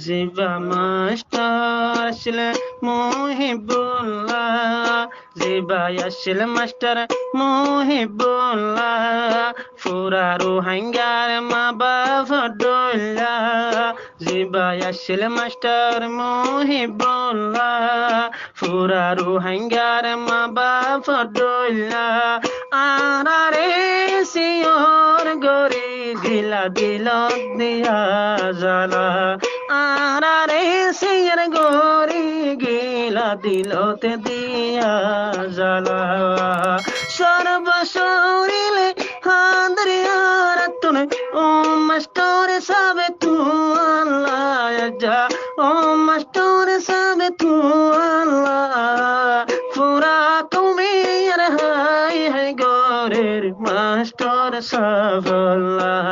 জিবা মাস্টার আসলে মুহিবুল্লাহ, জিবা আসলে মাস্টার মুহিবুল্লাহ, ফুরা রোহিঙ্গার মা বাবা ডুল্লাহ। জিবা আসলে মাস্টার মুহিবুল্লাহ, ফুরা রোহিঙ্গার মা বাবা ডুল্লাহ। আরারে সিওর গরি দিলা দিল দিয়া জালা, আরারে সির গরি গিলা দিলতে দিয়া জালা। সর্বশরীরে হাদরিয়ার তুন ও মাস্টার সাবে তু আল্লাহ যা, ও মাস্টার সাবে তু আল্লাহ। পুরা তুমি আর হাই হাই গরের মাস্টার সাবল্লাহ।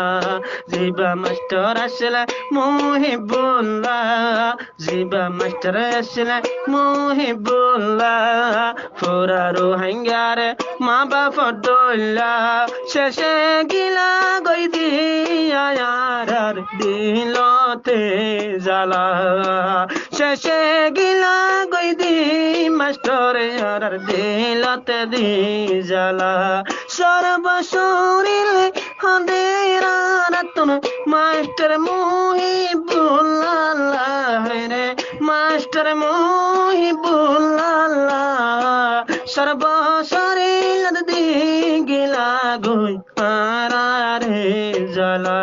জিবা মাস্টার আসলে মুহিবুল্লাহ, জিবা মাস্টার আসলে মুহিবুল্লাহ, পুরা রোহিঙ্গার মা বাপ ডুল্লাহ। শেষে গিলা গই দিয়া আর দিলতে জালা, শেষে গিলা গই দি মাস্টার আর দিলতে দি জালা। সর্বশরীরে হাদেরা তুন মাস্টার মুহিবুল্লাহ রে, মাস্টার মুহিবুল্লাহ। সর্বশরীর দি গিলা গই আরারে জালা,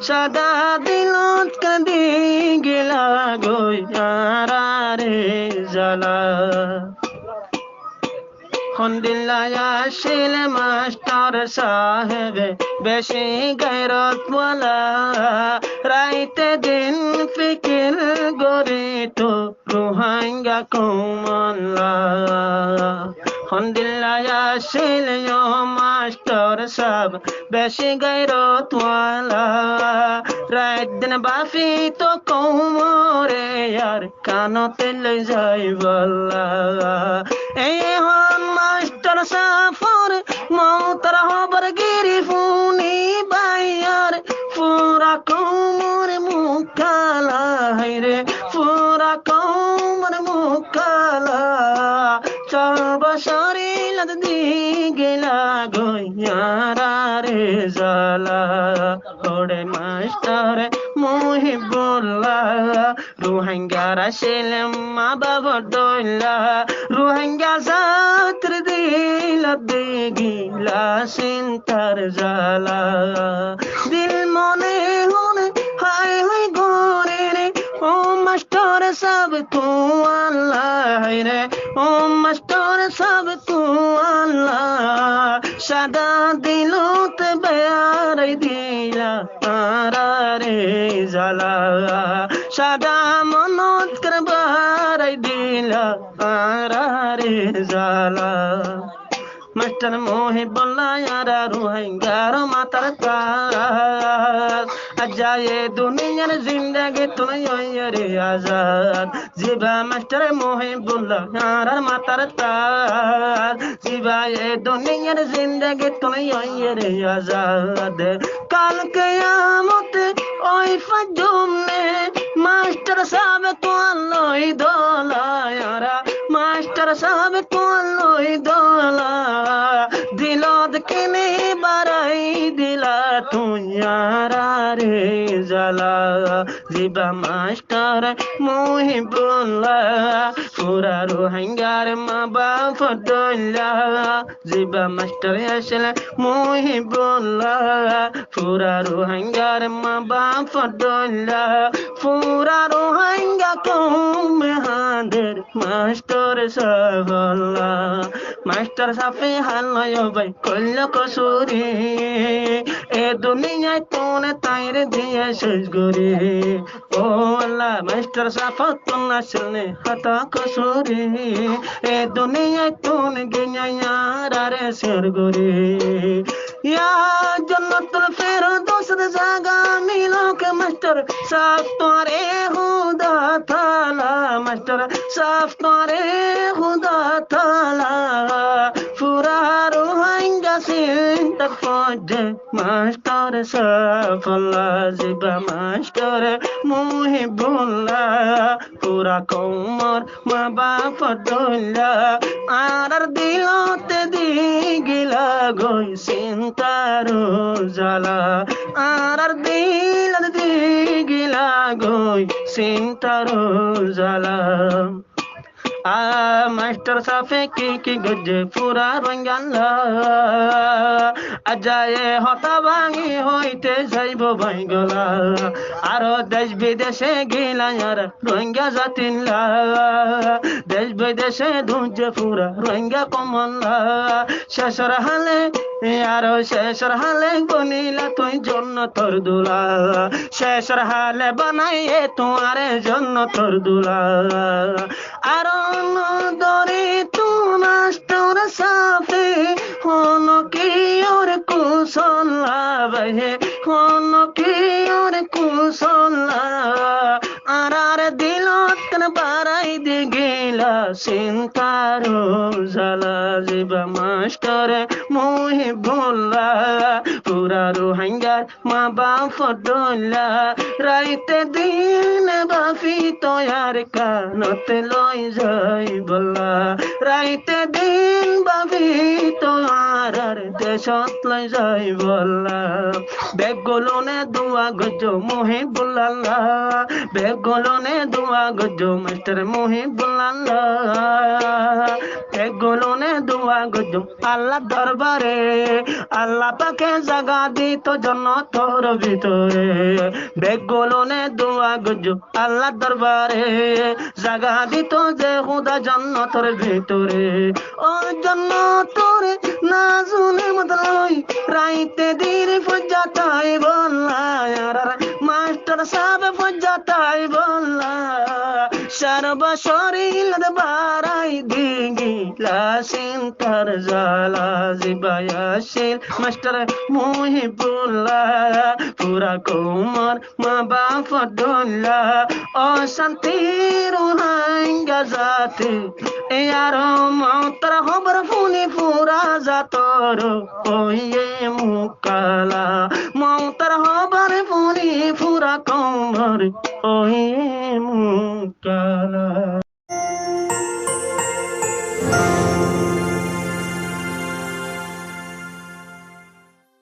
সাদা দিলত কাঁদি গিলা গই আরারে জালা। হন্দিল্লাহ আসিলে মাস্টার সাহেব বেশি গায়রতওয়ালা, রাইতে দিন ফিকির গরি তো রোহিঙ্গা কৌমাল্লা। হন্দিল্লাহ আসিলে মাস্টার সাহেব বেশি গায়রতওয়ালা, রাত দিন বাফি তো কৌমরে আর কানতে লই যাই বল্লা। এই হন মাস্টার সাফর মৌতার হবার গিরি ফুনি বাইয়ার, পুরা কোমর মুকালা রে, পুরা কোমর মুকালা। সর্বশরীর দি গেলা গইয়ারা রে জালা। ওরে মাস্টার মুহিবুল্লাহ, রোহিঙ্গার আসলে মা বাবা ডুল্লাহ, রোহিঙ্গা জাতির দিল দিগিলা চিন্তার জালা। দিল মনে মনে হাই হাই গোরে রে, ও মাস্টার সব তু আল্লাহ রে, ও মাস্টার সব তু আল্লাহ। সাদা দিলত বেয়ার দিলা আরারে জালা, সাদা মনত করবার দিলা আরারে জালা। মাস্টার মুহিবুল্লাহ यारा রোহিঙ্গার মাতার তাজ, আজায়ে দুনিয়ার জিন্দেগি তুই রে আজাদ। জিবা মাস্টার মুহিবুল্লাহ यारा মাতার তাজ, জিবা এ দুনিয়ার জিন্দেগি তুই রে আজাদ। কাল কিয়ামত ওই ফাজুমনে মাস্টার সাহেব তোলই দোলা यारा, মাস্টার সাহেব তোলই দোলা। দিলত কিনে বারাই দিলা তুই আরারে জালা। জিবা মাস্টার মুহিবুল্লাহ, পুরা রোহিঙ্গার মা বাপ ডুল্লাহ। জিবা মাস্টার আসলে মুহিবুল্লাহ, পুরা রোহিঙ্গার মা বাপ ডুল্লাহ, পুরা রোহিঙ্গা কৌম হাদের মাস্টার সাবল্লাহ। মাস্টার সাফে হালয় ভাই কল্য কসুরি, এ দুনিয়ায় তোনে তাইরে দিয়ে শেষ করি। ও আল্লাহ মাস্টার সাফত তোনা চলনে হাতা কসুরি, এ দুনিয়ায় তোনে গিয়ারে শের করি। ইয়া জন্নতুল ফেরদৌস জাগা মিলো কে মাস্টার সাফ তোরে খুদা তাআলা, মাস্টার সাফ তোরে খুদা তাআলা। পুরা রোহিঙ্গা চিন্তা तक फौजे मास्टर सफला जिबा मास्टर मुहिबुल्लाह पूरा कौमर মা বাপ দোলা আর দিলতে দি গিলা গই চিন্তার জ্বালা আর দিলত দি গিলা গই চিন্তার জ্বালা মাস্টার সাফে কি গজে পুরা রঙ্গালা আজায়ে হতা ভাঙি হইতে যাইব ভাইগলা আর দেশ বিদেশে গিলা আর রঙ্গা জাতিনলা দেশ বিদেশে ধুঁজে পুরা রঙ্গা কমলা শেষর হালে আর শেষর হালে বনিলা তুই জন্য তোর দুলা শেষর হালে বানাইয়ে তোমারে জন্য তোর দুলা আর দরে তু মাস্টার সাফে হন কি ওর কুশলা বহে হন কি ওর কুশলা আর দিল তন বারাই দি গেলা চিন্তার জ্বালা জিবা মাস্টার মুহিবুল্লাহ পুরা রোহিঙ্গার মা বাপ ডোলা রাইতে দিন বাফি তয়ার কানতে লই যাই বল্লা রাইতে দিন বাফি তয়ার দেশত লই যাই বল্লা বেগলনে দুয়া গজ মুহিবুল্লাহ বেগলনে দুয়া গজ মাস্টার মুহিবুল্লাহ বেগলনে দুয়া গজ আল্লাহ দরবারে আল্লাহ পাকে জাগা দিত জন্নতর ভিতরে বেগলনে দুয়া গজ আল্লাহ দরবারে জাগা দিত যে খুদা জন্নতর ভিতরে ও জন্নতর নাজুনে মদলই রাইতে দিন ফজাতাই বল্লা মাস্টার সাহেব ফজাতাই বল্লা সারবা শরীর বারাই দিগি লাসিন্তার জালা জিবায়াশিল মাস্টার মুহিবুল্লাহ পুরা কোমর মা বাপ ডোলা অশান্তির হাঙ্গা জাতি আর মৌতর খবর ফুনি পুরা জাতর ওয়ে মুকালা মৌতর খবর ফুনি পুরা কোমর ওয়ে মুকালা